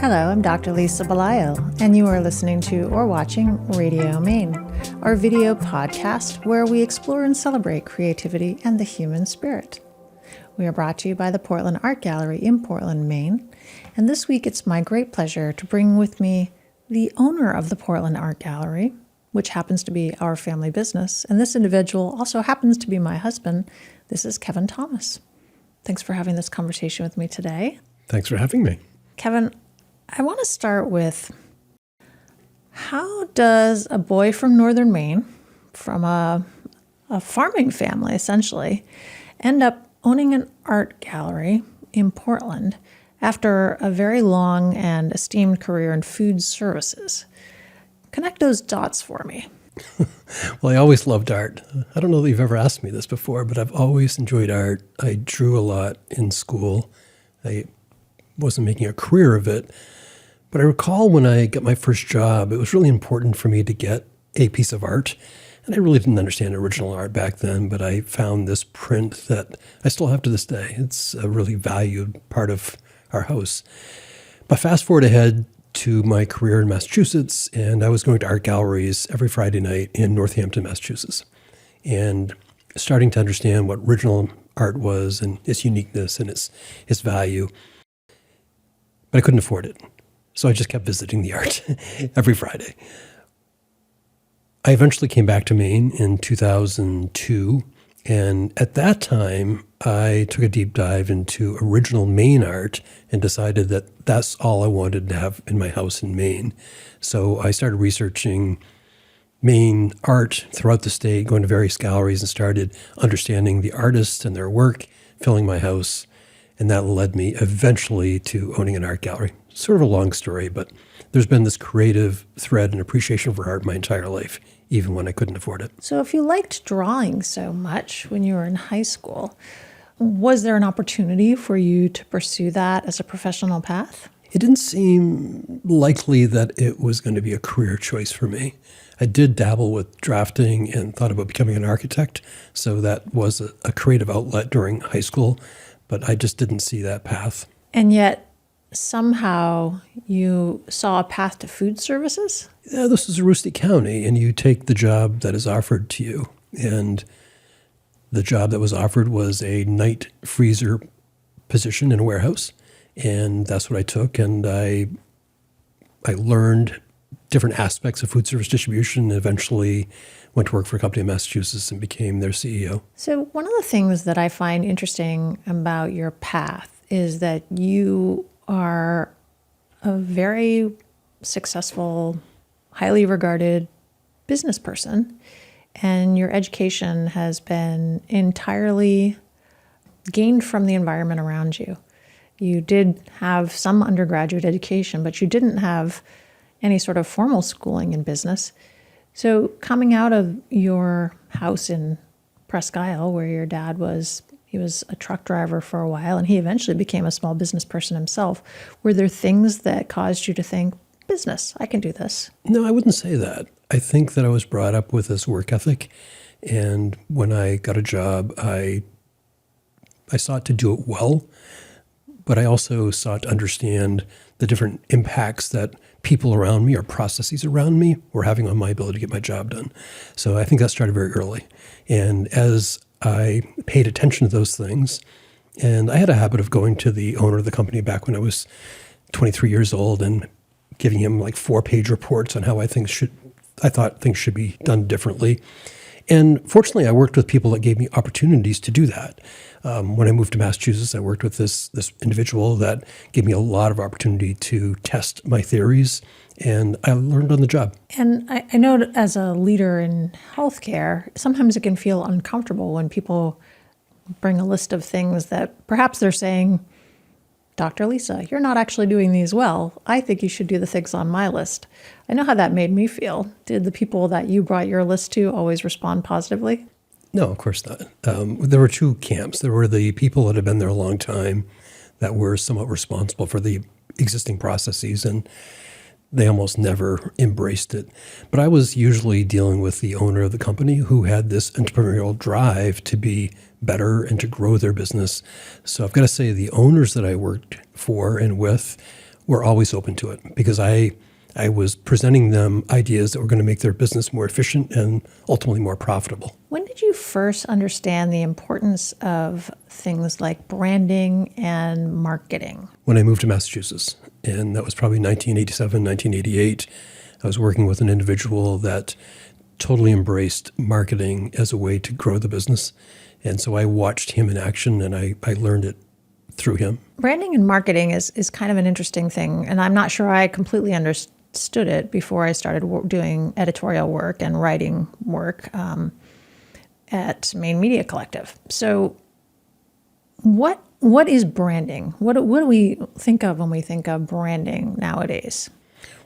Hello, I'm Dr. Lisa Belisle, and you are listening to or watching Radio Maine, our video podcast where we explore and celebrate creativity and the human spirit. We are brought to you by the Portland Art Gallery in Portland, Maine, and this week it's my great pleasure to bring with me the owner of the Portland Art Gallery, which happens to be our family business, and this individual also happens to be my husband. This is Kevin Thomas. Thanks for having this conversation with me today. Thanks for having me. Kevin, I want to start with, how does a boy from northern Maine, from a farming family essentially, end up owning an art gallery in Portland after a very long and esteemed career in food services? Connect those dots for me. Well, I always loved art. I don't know that you've ever asked me this before, but I've always enjoyed art. I drew a lot in school. I wasn't making a career of it. But I recall when I got my first job, it was really important for me to get a piece of art. And I really didn't understand original art back then, but I found this print that I still have to this day. It's a really valued part of our house. But fast forward ahead to my career in Massachusetts, and I was going to art galleries every Friday night in Northampton, Massachusetts, and starting to understand what original art was and its uniqueness and its value. But I couldn't afford it. So I just kept visiting the art every Friday. I eventually came back to Maine in 2002, and at that time, I took a deep dive into original Maine art and decided that that's all I wanted to have in my house in Maine. So I started researching Maine art throughout the state, going to various galleries, and started understanding the artists and their work, filling my house. And that led me eventually to owning an art gallery. Sort of a long story, but there's been this creative thread and appreciation for art my entire life, even when I couldn't afford it. So if you liked drawing so much when you were in high school, was there an opportunity for you to pursue that as a professional path? It didn't seem likely that it was going to be a career choice for me. I did dabble with drafting and thought about becoming an architect, so that was a creative outlet during high school, but I just didn't see that path. And yet, somehow you saw a path to food services? Yeah, this is Aroostook County, and you take the job that is offered to you. And the job that was offered was a night freezer position in a warehouse. And that's what I took. And I learned different aspects of food service distribution and eventually went to work for a company in Massachusetts and became their CEO. So one of the things that I find interesting about your path is that you are a very successful, highly regarded business person, and your education has been entirely gained from the environment around you. You did have some undergraduate education, but you didn't have any sort of formal schooling in business. So coming out of your house in Presque Isle, where your dad was, he was a truck driver for a while, and he eventually became a small business person himself. Were there things that caused you to think, business, I can do this? No, I wouldn't say that. I think that I was brought up with this work ethic, and when I got a job, I sought to do it well, but I also sought to understand the different impacts that people around me or processes around me were having on my ability to get my job done. So I think that started very early. And as I paid attention to those things, and I had a habit of going to the owner of the company back when I was 23 years old and giving him like 4-page reports on how I thought things should be done differently. And fortunately, I worked with people that gave me opportunities to do that. When I moved to Massachusetts, I worked with this individual that gave me a lot of opportunity to test my theories, and I learned on the job. And I know as a leader in healthcare, sometimes it can feel uncomfortable when people bring a list of things that perhaps they're saying, Dr. Lisa, you're not actually doing these well. I think you should do the things on my list. I know how that made me feel. Did the people that you brought your list to always respond positively? No, of course not. There were two camps. There were the people that had been there a long time that were somewhat responsible for the existing processes, and they almost never embraced it. But I was usually dealing with the owner of the company who had this entrepreneurial drive to be better and to grow their business. So I've got to say the owners that I worked for and with were always open to it because I was presenting them ideas that were going to make their business more efficient and ultimately more profitable. When did you first understand the importance of things like branding and marketing? When I moved to Massachusetts, and that was probably 1987, 1988, I was working with an individual that totally embraced marketing as a way to grow the business. And so I watched him in action, and I learned it through him. Branding and marketing is kind of an interesting thing, and I'm not sure I completely understood it before I started doing editorial work and writing work at Maine Media Collective. So what is branding? What do we think of when we think of branding nowadays?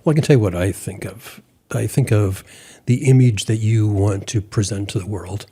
Well, I can tell you what I think of. I think of the image that you want to present to the world.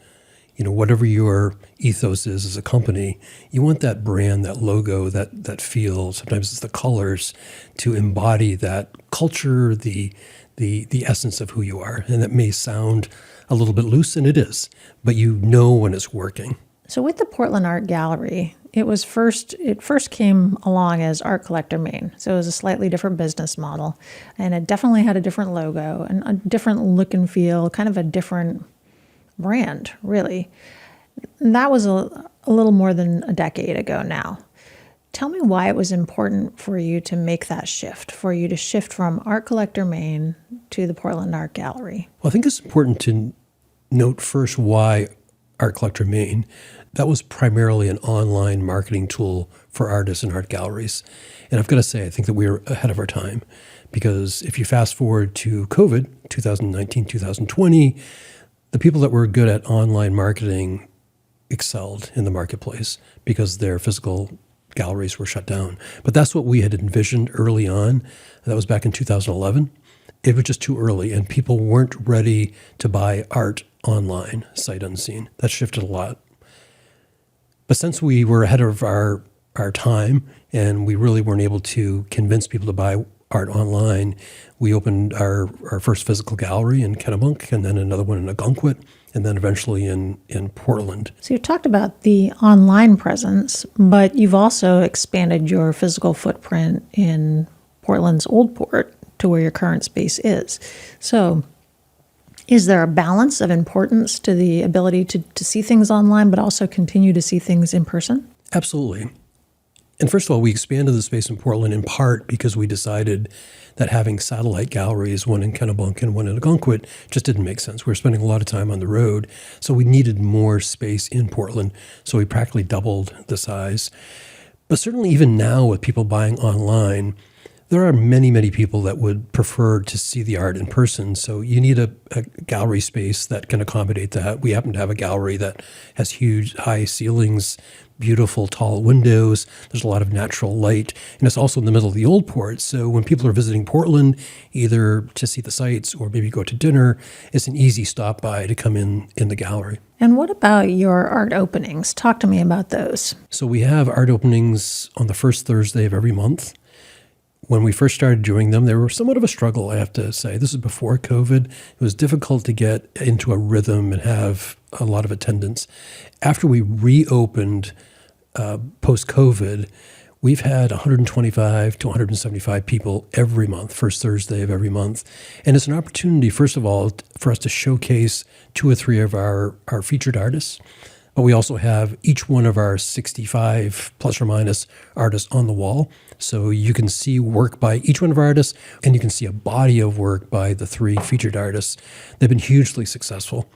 You know, whatever your ethos is as a company, you want that brand, that logo, that feel, sometimes it's the colors, to embody that culture, the essence of who you are. And that may sound a little bit loose, and it is, but you know when it's working. So with the Portland Art Gallery, it first came along as Art Collector Maine. So it was a slightly different business model, and it definitely had a different logo and a different look and feel, kind of a different brand, really. And that was a little more than a decade ago now. Tell me why it was important for you to make that shift, for you to shift from Art Collector Maine to the Portland Art Gallery. Well, I think it's important to note first why Art Collector Maine. That was primarily an online marketing tool for artists and art galleries. And I've got to say, I think that we were ahead of our time, because if you fast forward to COVID, 2019, 2020, the people that were good at online marketing excelled in the marketplace because their physical galleries were shut down. But that's what we had envisioned early on. That was back in 2011. It was just too early, and people weren't ready to buy art online, sight unseen. That shifted a lot. But since we were ahead of our time, and we really weren't able to convince people to buy art online, we opened our first physical gallery in Kennebunk, and then another one in Ogunquit, and then eventually in Portland. So you talked about the online presence, but you've also expanded your physical footprint in Portland's Old Port to where your current space is. So is there a balance of importance to the ability to see things online, but also continue to see things in person? Absolutely. And first of all, we expanded the space in Portland in part because we decided that having satellite galleries, one in Kennebunk and one in Ogunquit, just didn't make sense. We were spending a lot of time on the road, so we needed more space in Portland. So we practically doubled the size. But certainly even now with people buying online, there are many, many people that would prefer to see the art in person. So you need a gallery space that can accommodate that. We happen to have a gallery that has huge, high ceilings, beautiful, tall windows. There's a lot of natural light. And it's also in the middle of the Old Port. So when people are visiting Portland, either to see the sights or maybe go to dinner, it's an easy stop by to come in the gallery. And what about your art openings? Talk to me about those. So we have art openings on the first Thursday of every month. When we first started doing them, they were somewhat of a struggle, I have to say. This is before COVID. It was difficult to get into a rhythm and have a lot of attendance. After we reopened post-COVID, we've had 125 to 175 people every month, first Thursday of every month. And it's an opportunity, first of all, for us to showcase 2 or 3 of our featured artists. But we also have each one of our 65 plus or minus artists on the wall. So you can see work by each one of our artists, and you can see a body of work by the 3 featured artists. They've been hugely successful.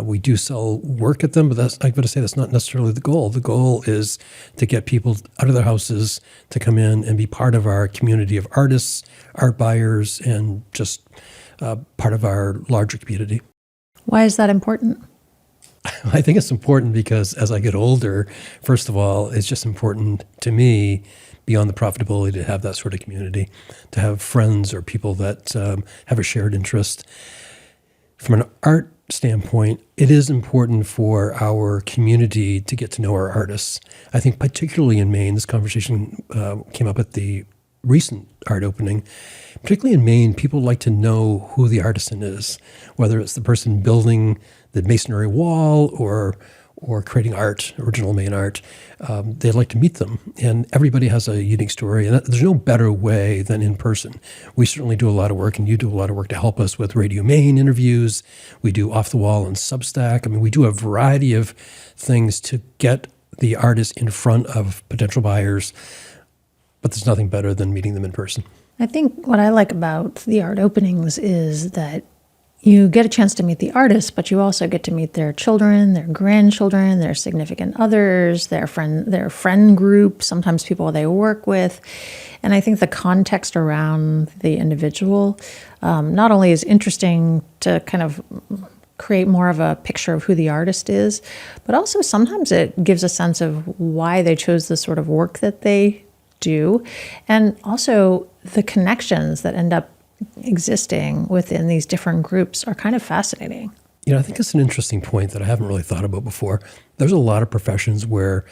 We do sell work at them, but I've got to say that's not necessarily the goal. The goal is to get people out of their houses to come in and be part of our community of artists, art buyers, and just part of our larger community. Why is that important? I think it's important because as I get older, first of all, it's just important to me, beyond the profitability, to have that sort of community, to have friends or people that have a shared interest. From an art standpoint, it is important for our community to get to know our artists. I think particularly in Maine, this conversation came up at the recent art opening. Particularly in Maine, people like to know who the artisan is, whether it's the person building the masonry wall or or creating art, original Maine art, they'd like to meet them. And everybody has a unique story. And there's no better way than in person. We certainly do a lot of work, and you do a lot of work to help us with Radio Maine interviews. We do Off the Wall and Substack. I mean, we do a variety of things to get the artist in front of potential buyers. But there's nothing better than meeting them in person. I think what I like about the art openings is that you get a chance to meet the artists, but you also get to meet their children, their grandchildren, their significant others, their friend group, sometimes people they work with. And I think the context around the individual not only is interesting to kind of create more of a picture of who the artist is, but also sometimes it gives a sense of why they chose the sort of work that they do, and also the connections that end up existing within these different groups are kind of fascinating. You know, I think it's an interesting point that I haven't really thought about before. There's a lot of professions where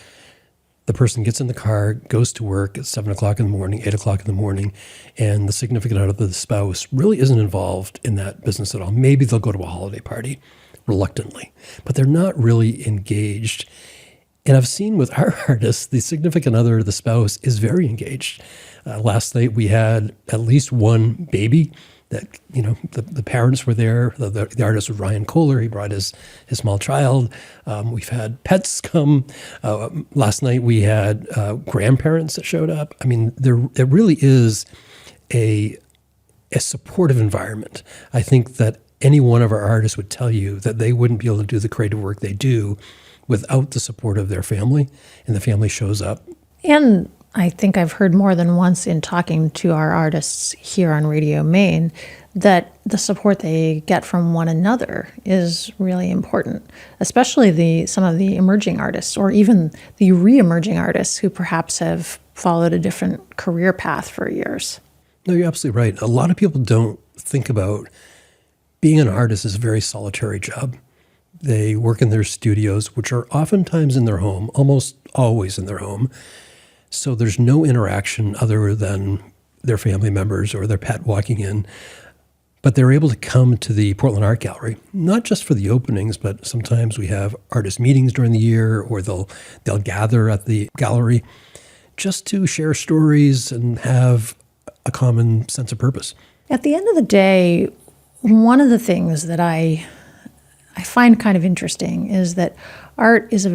the person gets in the car, goes to work at 7 o'clock in the morning, 8 o'clock in the morning, and the significant other, the spouse, really isn't involved in that business at all. Maybe they'll go to a holiday party reluctantly, but they're not really engaged. And I've seen with our artists, the significant other, the spouse, is very engaged. Last night we had at least one baby that, you know, the parents were there. The artist was Ryan Kohler. He brought his small child. We've had pets come. Last night we had grandparents that showed up. I mean, there really is a supportive environment. I think that any one of our artists would tell you that they wouldn't be able to do the creative work they do without the support of their family, and the family shows up. And I think I've heard more than once in talking to our artists here on Radio Maine that the support they get from one another is really important, especially some of the emerging artists, or even the re-emerging artists who perhaps have followed a different career path for years. No, you're absolutely right. A lot of people don't think about being an artist as a very solitary job. They work in their studios, which are oftentimes in their home, almost always in their home. So there's no interaction other than their family members or their pet walking in. But they're able to come to the Portland Art Gallery, not just for the openings, but sometimes we have artist meetings during the year, or they'll gather at the gallery just to share stories and have a common sense of purpose. At the end of the day, one of the things that I find kind of interesting is that art is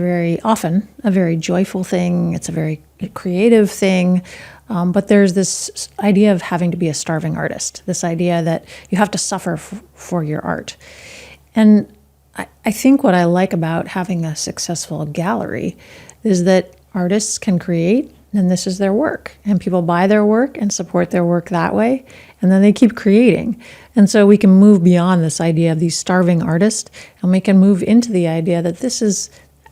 often a very joyful thing. It's a very creative thing. But there's this idea of having to be a starving artist, this idea that you have to suffer for your art. And I think what I like about having a successful gallery is that artists can create, and this is their work. And people buy their work and support their work that way. And then they keep creating. And so we can move beyond this idea of these starving artists, and we can move into the idea that this is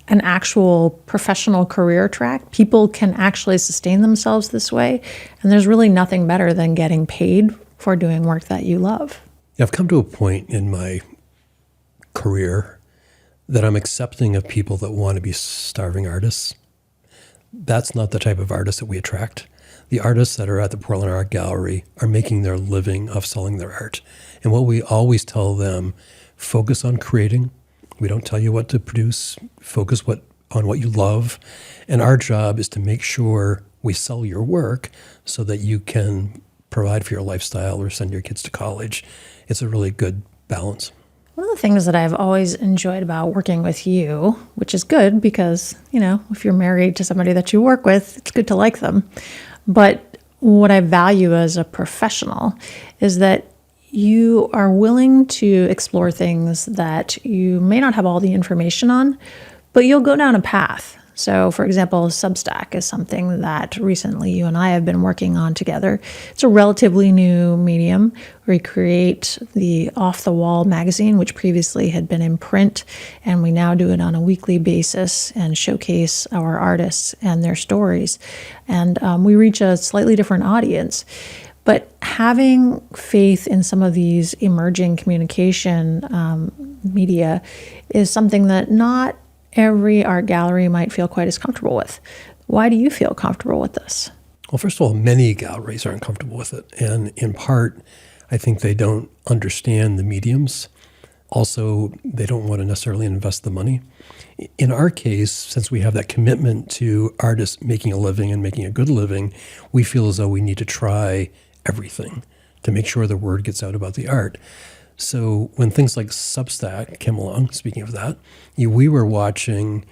an actual professional career track. People can actually sustain themselves this way. And there's really nothing better than getting paid for doing work that you love. Yeah, I've come to a point in my career that I'm accepting of people that want to be starving artists. That's not the type of artist that we attract. The artists that are at the Portland Art Gallery are making their living off selling their art. And what we always tell them, focus on creating. We don't tell you what to produce. Focus on what you love. And our job is to make sure we sell your work so that you can provide for your lifestyle or send your kids to college. It's a really good balance. One of the things that I've always enjoyed about working with you, which is good because, if you're married to somebody that you work with, it's good to like them. But what I value as a professional is that you are willing to explore things that you may not have all the information on, but you'll go down a path. So, for example, Substack is something that recently you and I have been working on together. It's a relatively new medium. We create the Off the Wall magazine, which previously had been in print, and we now do it on a weekly basis and showcase our artists and their stories. And we reach a slightly different audience. But having faith in some of these emerging communication media is something that not every art gallery might feel quite as comfortable with. Why do you feel comfortable with this? Well, first of all, many galleries aren't comfortable with it. And in part, I think they don't understand the mediums. Also, they don't want to necessarily invest the money. In our case, since we have that commitment to artists making a living and making a good living, we feel as though we need to try everything to make sure the word gets out about the art. So when things like Substack came along, speaking of that, we were watching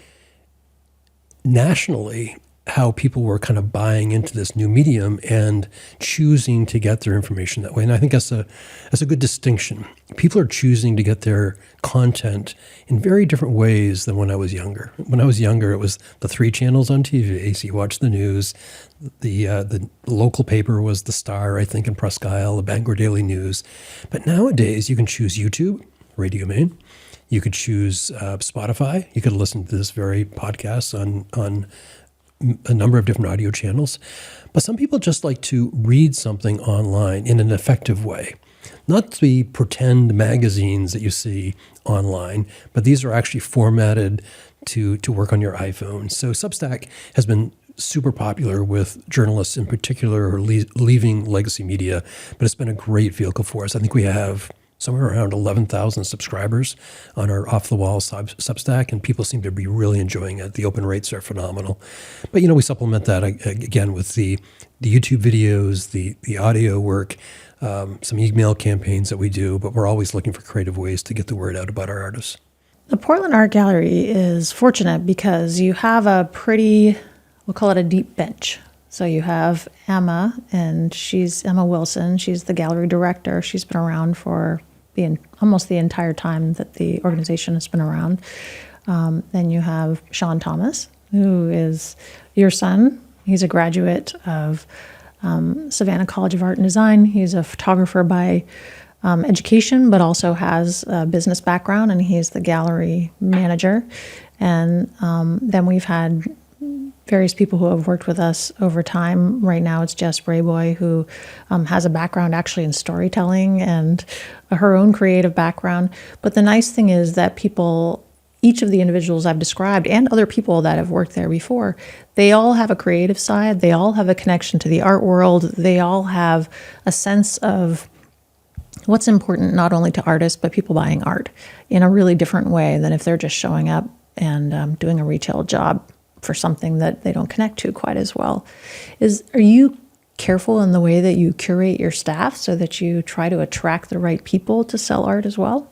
nationally how people were kind of buying into this new medium and choosing to get their information that way. And I think that's a good distinction. People are choosing to get their content in very different ways than when I was younger. When I was younger, it was the 3 channels on TV. So you watch the news. The local paper was The Star, I think, in Presque Isle, the Bangor Daily News. But nowadays, you can choose YouTube, Radio Maine. You could choose Spotify. You could listen to this very podcast on a number of different audio channels. But some people just like to read something online in an effective way. Not the pretend magazines that you see online, but these are actually formatted to work on your iPhone. So Substack has been super popular with journalists in particular who are leaving legacy media, but it's been a great vehicle for us. I think we have somewhere around 11,000 subscribers on our off-the-wall Substack, and people seem to be really enjoying it. The open rates are phenomenal. But, we supplement that, again, with the YouTube videos, the audio work, some email campaigns that we do, but we're always looking for creative ways to get the word out about our artists. The Portland Art Gallery is fortunate because you have a pretty, we'll call it a deep bench. So you have Emma, and she's Emma Wilson. She's the gallery director. She's been around for almost the entire time that the organization has been around. Then you have Sean Thomas, who is your son. He's a graduate of Savannah College of Art and Design. He's a photographer by education, but also has a business background, and he's the gallery manager. And then we've had various people who have worked with us over time. Right now it's Jess Brayboy, who has a background actually in storytelling and her own creative background. But the nice thing is that each of the individuals I've described and other people that have worked there before, they all have a creative side. They all have a connection to the art world. They all have a sense of what's important not only to artists, but people buying art in a really different way than if they're just showing up and doing a retail job for something that they don't connect to quite as well. Are you careful in the way that you curate your staff so that you try to attract the right people to sell art as well?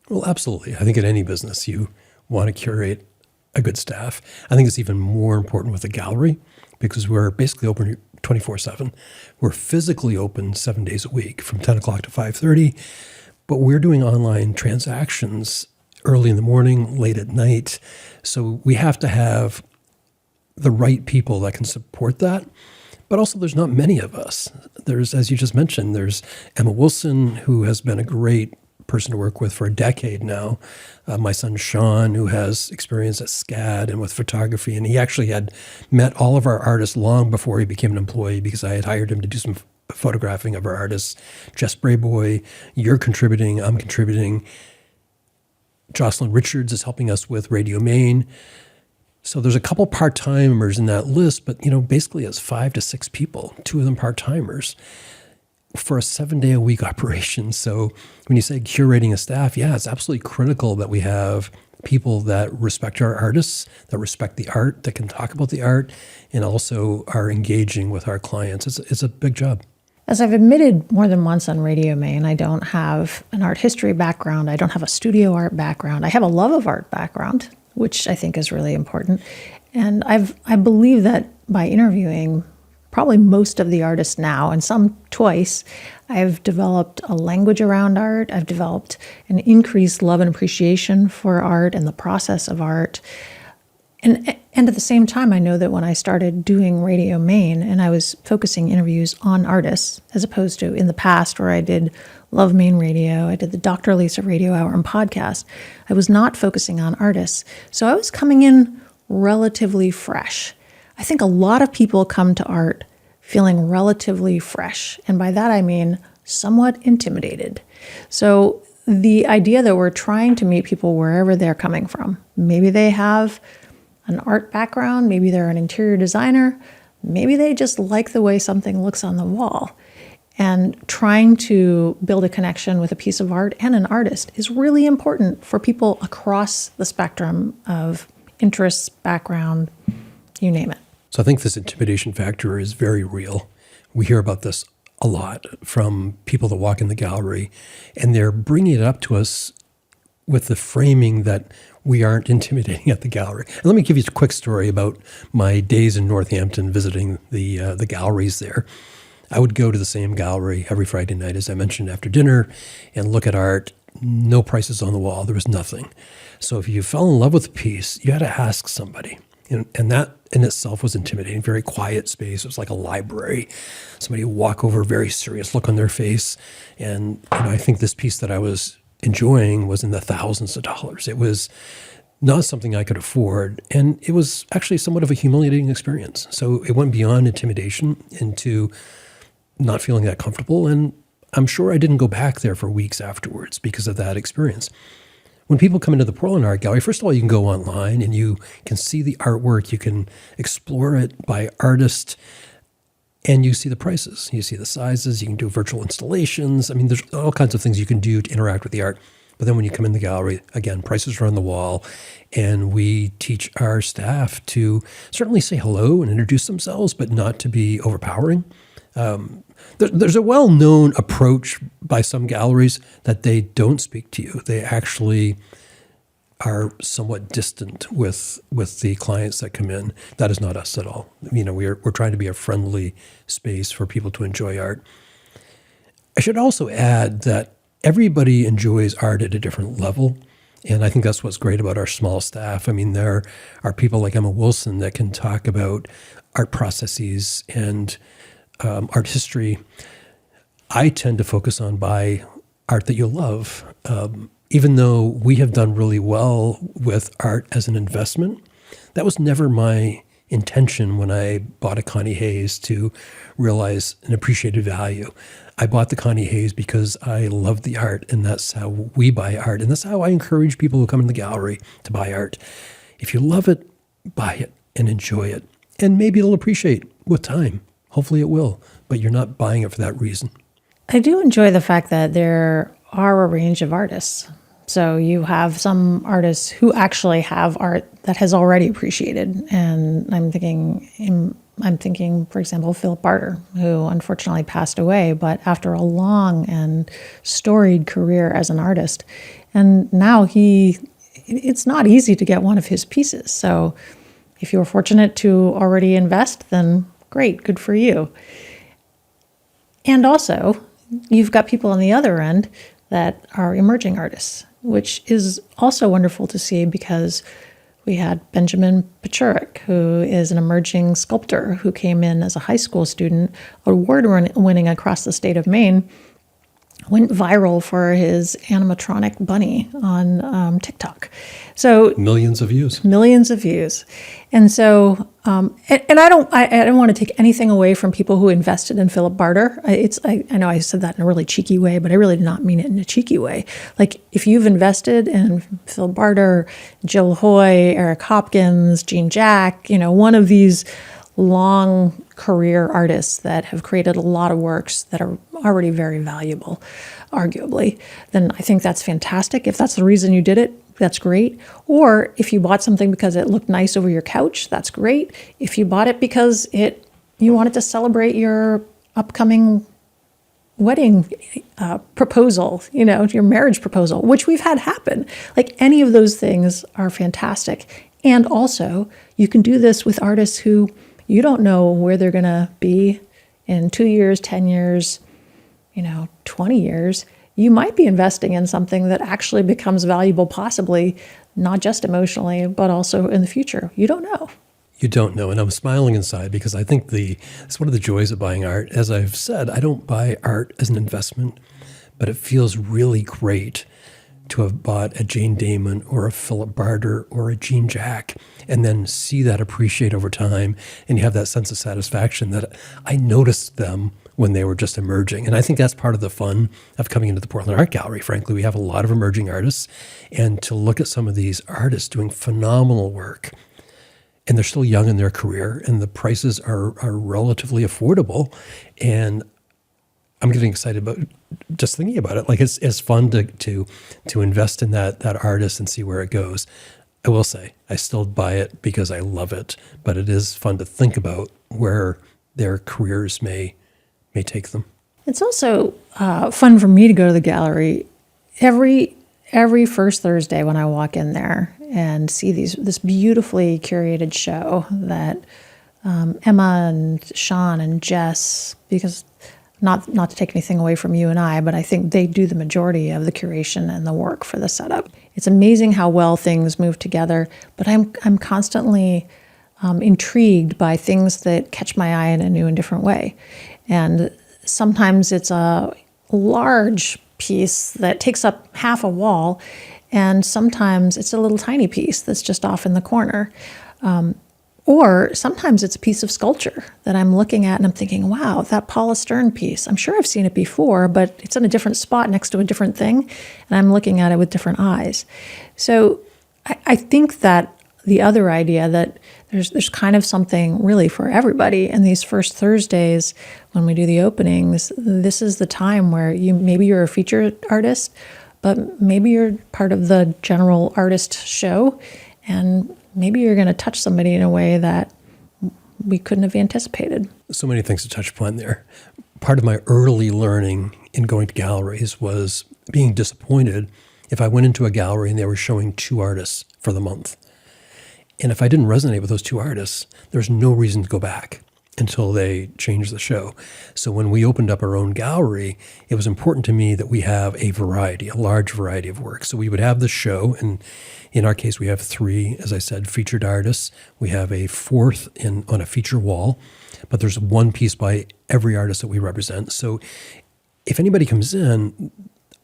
Well, absolutely. I think in any business, you want to curate a good staff. I think it's even more important with a gallery because we're basically open 24/7. We're physically open 7 days a week from 10 o'clock to 5:30, but we're doing online transactions early in the morning, late at night. So we have to have the right people that can support that. But also there's not many of us. There's, as you just mentioned, there's Emma Wilson, who has been a great person to work with for a decade now. My son Sean, who has experience at SCAD and with photography, and he actually had met all of our artists long before he became an employee because I had hired him to do some photographing of our artists. Jess Brayboy, you're contributing, I'm contributing. Jocelyn Richards is helping us with Radio Maine. So there's a couple part-timers in that list, but basically it's 5 to 6 people, 2 of them part-timers for a 7-day-a-week operation. So when you say curating a staff, yeah, it's absolutely critical that we have people that respect our artists, that respect the art, that can talk about the art, and also are engaging with our clients. It's a big job. As I've admitted more than once on Radio Maine, I don't have an art history background. I don't have a studio art background. I have a love of art background, which I think is really important. And I believe that by interviewing probably most of the artists now, and some twice, I've developed a language around art. I've developed an increased love and appreciation for art and the process of art. And at the same time, I know that when I started doing Radio Maine and I was focusing interviews on artists, as opposed to in the past where I did Love Maine Radio, I did the Dr. Lisa Radio Hour and podcast, I was not focusing on artists. So I was coming in relatively fresh. I think a lot of people come to art feeling relatively fresh. And by that, I mean somewhat intimidated. So the idea that we're trying to meet people wherever they're coming from, maybe they have an art background, maybe they're an interior designer, maybe they just like the way something looks on the wall. And trying to build a connection with a piece of art and an artist is really important for people across the spectrum of interests, background, you name it. So I think this intimidation factor is very real. We hear about this a lot from people that walk in the gallery, and they're bringing it up to us with the framing that we aren't intimidating at the gallery. And let me give you a quick story about my days in Northampton visiting the galleries there. I would go to the same gallery every Friday night, as I mentioned, after dinner, and look at art. No prices on the wall. There was nothing. So if you fell in love with a piece, you had to ask somebody. And that in itself was intimidating. Very quiet space. It was like a library. Somebody would walk over, very serious look on their face. And I think this piece that I was enjoying was in the thousands of dollars. It was not something I could afford. And it was actually somewhat of a humiliating experience. So it went beyond intimidation into not feeling that comfortable. And I'm sure I didn't go back there for weeks afterwards because of that experience. When people come into the Portland Art Gallery, first of all, you can go online and you can see the artwork. You can explore it by artist, and you see the prices. You see the sizes. You can do virtual installations. I mean, there's all kinds of things you can do to interact with the art. But then when you come in the gallery, again, prices are on the wall, and we teach our staff to certainly say hello and introduce themselves, but not to be overpowering. There's a well-known approach by some galleries that they don't speak to you. They actually are somewhat distant with the clients that come in. That is not us at all. We're trying to be a friendly space for people to enjoy art. I should also add that everybody enjoys art at a different level, and I think that's what's great about our small staff. I mean, there are people like Emma Wilson that can talk about art processes and art history. I tend to focus on buy art that you love. Even though we have done really well with art as an investment, that was never my intention when I bought a Connie Hayes to realize an appreciated value. I bought the Connie Hayes because I love the art, and that's how we buy art. And that's how I encourage people who come in the gallery to buy art. If you love it, buy it and enjoy it. And maybe it'll appreciate with time. Hopefully it will, but you're not buying it for that reason. I do enjoy the fact that there are a range of artists. So you have some artists who actually have art that has already appreciated. And I'm thinking, for example, Philip Barter, who unfortunately passed away, but after a long and storied career as an artist. And now it's not easy to get one of his pieces. So if you were fortunate to already invest, then great, good for you. And also, you've got people on the other end that are emerging artists, which is also wonderful to see because we had Benjamin Pachurek, who is an emerging sculptor who came in as a high school student, award-winning across the state of Maine, went viral for his animatronic bunny on TikTok. So Millions of views. And so, and I don't want to take anything away from people who invested in Philip Barter. I know I said that in a really cheeky way, but I really did not mean it in a cheeky way. Like, if you've invested in Philip Barter, Jill Hoy, Eric Hopkins, Jean Jack, one of these long career artists that have created a lot of works that are already very valuable, arguably, then I think that's fantastic. If that's the reason you did it, that's great. Or if you bought something because it looked nice over your couch, that's great. If you bought it because you wanted to celebrate your upcoming wedding proposal, your marriage proposal, which we've had happen. Like, any of those things are fantastic. And also, you can do this with artists who you don't know where they're going to be in 2 years, 10 years, 20 years. You might be investing in something that actually becomes valuable, possibly not just emotionally, but also in the future. You don't know. You don't know. And I'm smiling inside because I think it's one of the joys of buying art. As I've said, I don't buy art as an investment, but it feels really great to have bought a Jane Damon or a Philip Barter or a Jean Jack and then see that appreciate over time. And you have that sense of satisfaction that I noticed them when they were just emerging. And I think that's part of the fun of coming into the Portland Art Gallery. Frankly, we have a lot of emerging artists, and to look at some of these artists doing phenomenal work, and they're still young in their career, and the prices are relatively affordable. And I'm getting excited about just thinking about it. Like it's fun to invest in that artist and see where it goes. I will say I still buy it because I love it, but it is fun to think about where their careers may take them. It's also fun for me to go to the gallery every first Thursday when I walk in there and see this beautifully curated show that Emma and Sean and Jess, because not to take anything away from you and I, but I think they do the majority of the curation and the work for the setup. It's amazing how well things move together, but I'm constantly intrigued by things that catch my eye in a new and different way. And sometimes it's a large piece that takes up half a wall, and sometimes it's a little tiny piece that's just off in the corner. Or sometimes it's a piece of sculpture that I'm looking at and I'm thinking, wow, that Paula Stern piece, I'm sure I've seen it before, but it's in a different spot next to a different thing, and I'm looking at it with different eyes. So I think that the other idea that there's kind of something really for everybody, and these first Thursdays when we do the openings, this is the time where maybe you're a featured artist, but maybe you're part of the general artist show, and maybe you're going to touch somebody in a way that we couldn't have anticipated. So many things to touch upon there. Part of my early learning in going to galleries was being disappointed if I went into a gallery and they were showing 2 artists for the month. And if I didn't resonate with those 2 artists, there's no reason to go back until they changed the show. So when we opened up our own gallery, it was important to me that we have a large variety of work. So we would have the show, and in our case, we have 3, as I said, featured artists. We have a 4th on a feature wall, but there's 1 piece by every artist that we represent. So if anybody comes in,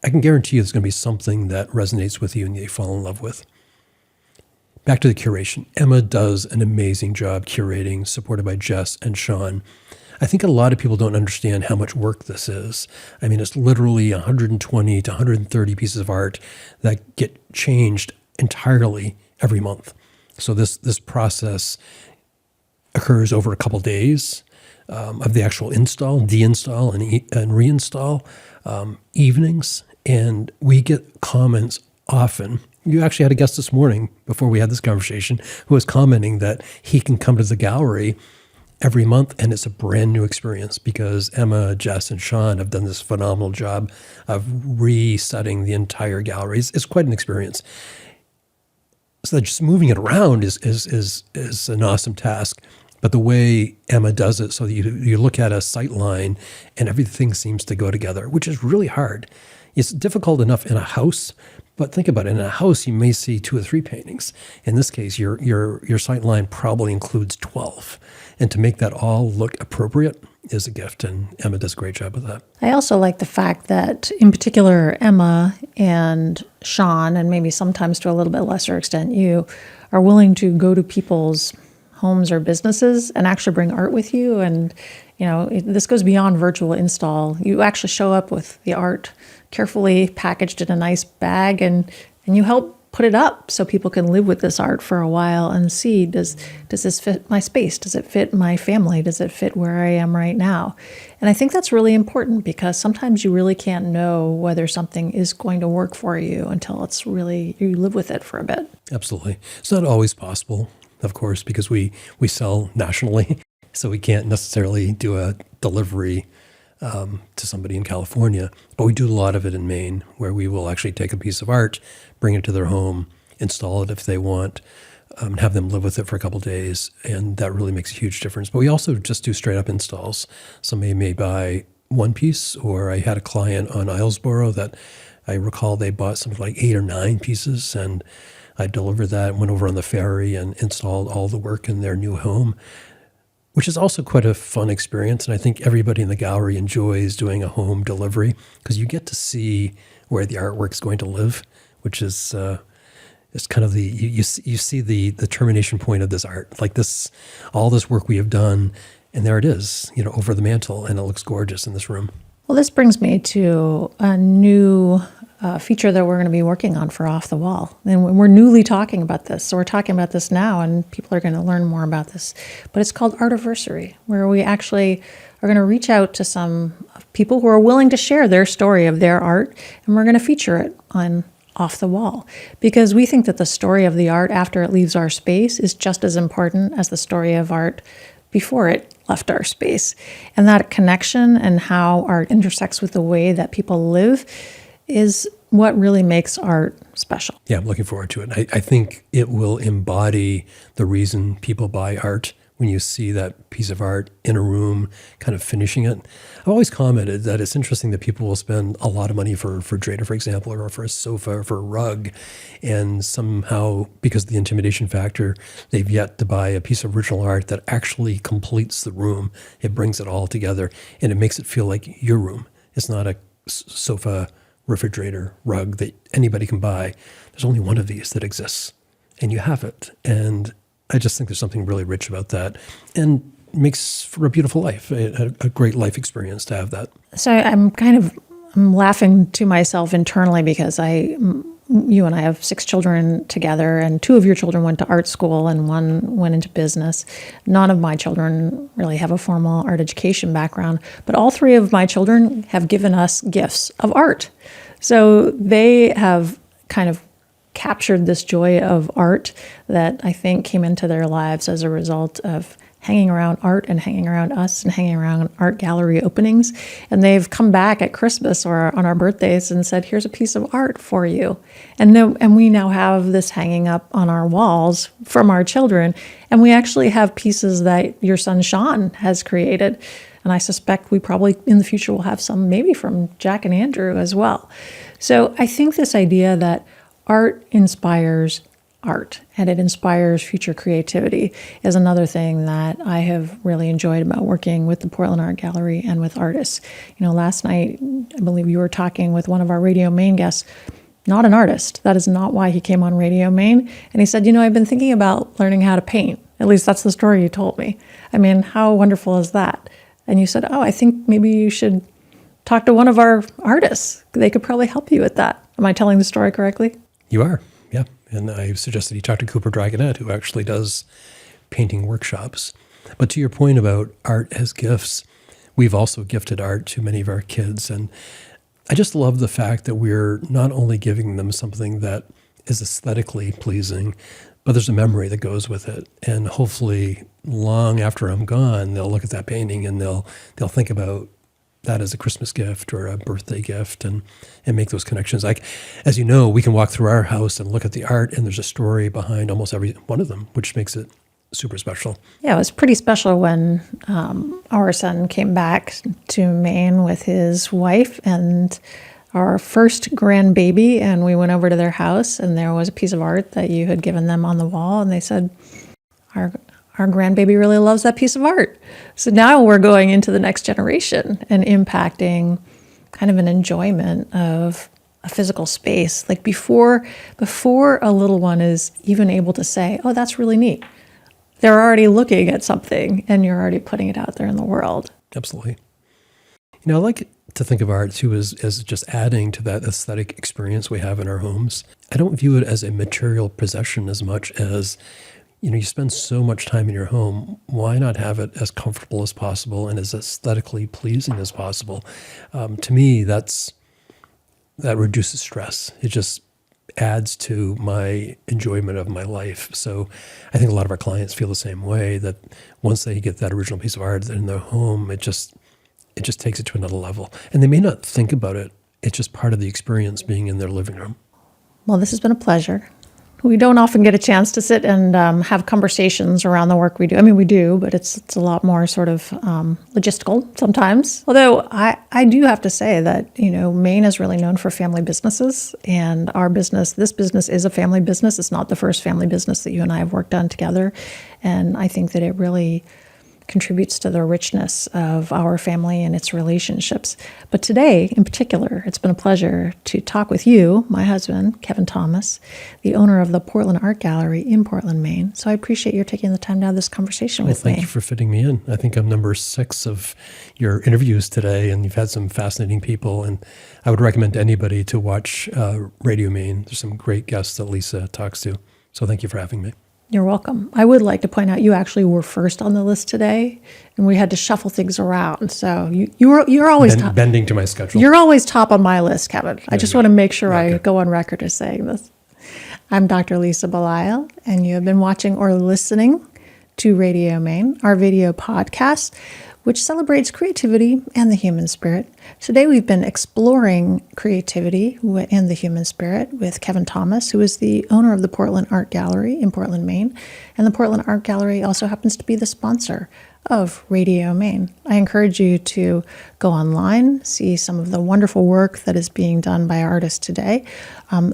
I can guarantee you there's going to be something that resonates with you and you fall in love with. Back to the curation. Emma does an amazing job curating, supported by Jess and Sean. I think a lot of people don't understand how much work this is. I mean, it's literally 120 to 130 pieces of art that get changed entirely every month. So this process occurs over a couple days of the actual install, deinstall, and reinstall, evenings. And we get comments often. You actually had a guest this morning before we had this conversation who was commenting that he can come to the gallery every month and it's a brand new experience because Emma, Jess, and Sean have done this phenomenal job of resetting the entire gallery. It's quite an experience. So just moving it around is an awesome task. But the way Emma does it, so that you look at a sight line and everything seems to go together, which is really hard. It's difficult enough in a house, but think about it. In a house, you may see 2 or 3 paintings. In this case, your sight line probably includes 12. And to make that all look appropriate is a gift, and Emma does a great job with that. I also like the fact that, in particular, Emma and Sean, and maybe sometimes to a little bit lesser extent you, are willing to go to people's homes or businesses and actually bring art with you. And, this goes beyond virtual install. You actually show up with the art carefully packaged in a nice bag, and you help put it up so people can live with this art for a while and see, does this fit my space? Does it fit my family? Does it fit where I am right now? And I think that's really important because sometimes you really can't know whether something is going to work for you until you live with it for a bit. Absolutely. It's not always possible, of course, because we sell nationally, so we can't necessarily do a delivery to somebody in California, but we do a lot of it in Maine, where we will actually take a piece of art, bring it to their home, install it if they want, and have them live with it for a couple of days, and that really makes a huge difference. But we also just do straight up installs. Somebody may buy 1 piece, or I had a client on Islesboro that I recall they bought something like 8 or 9 pieces, and I delivered that, went over on the ferry and installed all the work in their new home, which is also quite a fun experience. And I think everybody in the gallery enjoys doing a home delivery because you get to see where the artwork's going to live, which is it's kind of you see the termination point of this art, like all this work we have done, and there it is, over the mantle, and it looks gorgeous in this room. Well, this brings me to a new feature that we're going to be working on for Off the Wall. And we're newly talking about this. So we're talking about this now, and people are going to learn more about this. But it's called Artiversary, where we actually are going to reach out to some people who are willing to share their story of their art, and we're going to feature it on Off the Wall, because we think that the story of the art after it leaves our space is just as important as the story of art before it left our space. And that connection and how art intersects with the way that people live is what really makes art special. Yeah, I'm looking forward to it. I think it will embody the reason people buy art when you see that piece of art in a room kind of finishing it. I've always commented that it's interesting that people will spend a lot of money for a refrigerator, for example, or for a sofa, or for a rug, and somehow, because of the intimidation factor, they've yet to buy a piece of original art that actually completes the room. It brings it all together, and it makes it feel like your room. It's not a sofa, refrigerator, rug that anybody can buy. There's only one of these that exists, and you have it. And I just think there's something really rich about that, and makes for a beautiful life, a great life experience to have that. So I'm laughing to myself internally because you and I have 6 children together, and 2 of your children went to art school and 1 went into business. None of my children really have a formal art education background, but all 3 of my children have given us gifts of art. So they have kind of captured this joy of art that I think came into their lives as a result of hanging around art and hanging around us and hanging around art gallery openings. And they've come back at Christmas or on our birthdays and said, here's a piece of art for you. And we now have this hanging up on our walls from our children. And we actually have pieces that your son Sean has created. And I suspect we probably in the future will have some maybe from Jack and Andrew as well. So I think this idea that art inspires art and it inspires future creativity is another thing that I have really enjoyed about working with the Portland Art Gallery and with artists. Last night, I believe you were talking with one of our Radio Maine guests, not an artist. That is not why he came on Radio Maine. And he said, I've been thinking about learning how to paint. At least that's the story you told me. I mean, how wonderful is that? And you said, I think maybe you should talk to one of our artists. They could probably help you with that. Am I telling the story correctly? You are, yeah. And I suggested you talk to Cooper Dragonet, who actually does painting workshops. But to your point about art as gifts, we've also gifted art to many of our kids. And I just love the fact that we're not only giving them something that is aesthetically pleasing, but there's a memory that goes with it. And hopefully long after I'm gone, they'll look at that painting and they'll think about that as a Christmas gift or a birthday gift and make those connections. Like, as you know, we can walk through our house and look at the art and there's a story behind almost every one of them, which makes it super special. Yeah, it was pretty special when our son came back to Maine with his wife and our first grandbaby, and we went over to their house and there was a piece of art that you had given them on the wall, and they said, our grandbaby really loves that piece of art. So now we're going into the next generation and impacting kind of an enjoyment of a physical space. Like before a little one is even able to say, oh, that's really neat, they're already looking at something and you're already putting it out there in the world. Absolutely. I like to think of art too as just adding to that aesthetic experience we have in our homes. I don't view it as a material possession as much as you spend so much time in your home, why not have it as comfortable as possible and as aesthetically pleasing as possible? To me, that reduces stress. It just adds to my enjoyment of my life. So I think a lot of our clients feel the same way, that once they get that original piece of art in their home, it just takes it to another level. And they may not think about it. It's just part of the experience being in their living room. Well, this has been a pleasure. We don't often get a chance to sit and have conversations around the work we do. I mean, we do, but it's a lot more sort of logistical sometimes. Although I do have to say that, Maine is really known for family businesses, and this business is a family business. It's not the first family business that you and I have worked on together. And I think that it really contributes to the richness of our family and its relationships. But today, in particular, it's been a pleasure to talk with you, my husband, Kevin Thomas, the owner of the Portland Art Gallery in Portland, Maine. So I appreciate your taking the time to have this conversation with me. Thank you for fitting me in. I think I'm number 6 of your interviews today, and you've had some fascinating people. And I would recommend to anybody to watch Radio Maine. There's some great guests that Lisa talks to. So thank you for having me. You're welcome. I would like to point out you actually were first on the list today, and we had to shuffle things around. So you're always bending to my schedule. You're always top on my list, Kevin. I just want to make sure I go on record as saying this. I'm Dr. Lisa Belisle, and you have been watching or listening to Radio Maine, our video podcast, which celebrates creativity and the human spirit. Today we've been exploring creativity and the human spirit with Kevin Thomas, who is the owner of the Portland Art Gallery in Portland, Maine. And the Portland Art Gallery also happens to be the sponsor of Radio Maine. I encourage you to go online, see some of the wonderful work that is being done by artists today.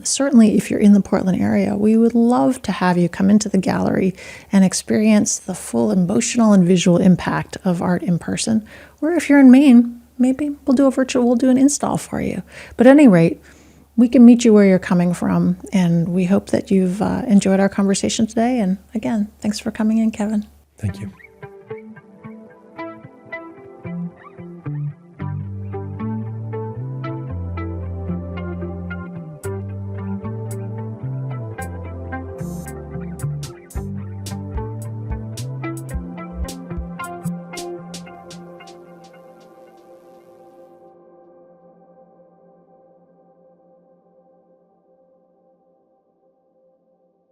Certainly, if you're in the Portland area, we would love to have you come into the gallery and experience the full emotional and visual impact of art in person. Or if you're in Maine, maybe we'll do an install for you. But at any rate, we can meet you where you're coming from, and we hope that you've enjoyed our conversation today. And again, thanks for coming in, Kevin. Thank you.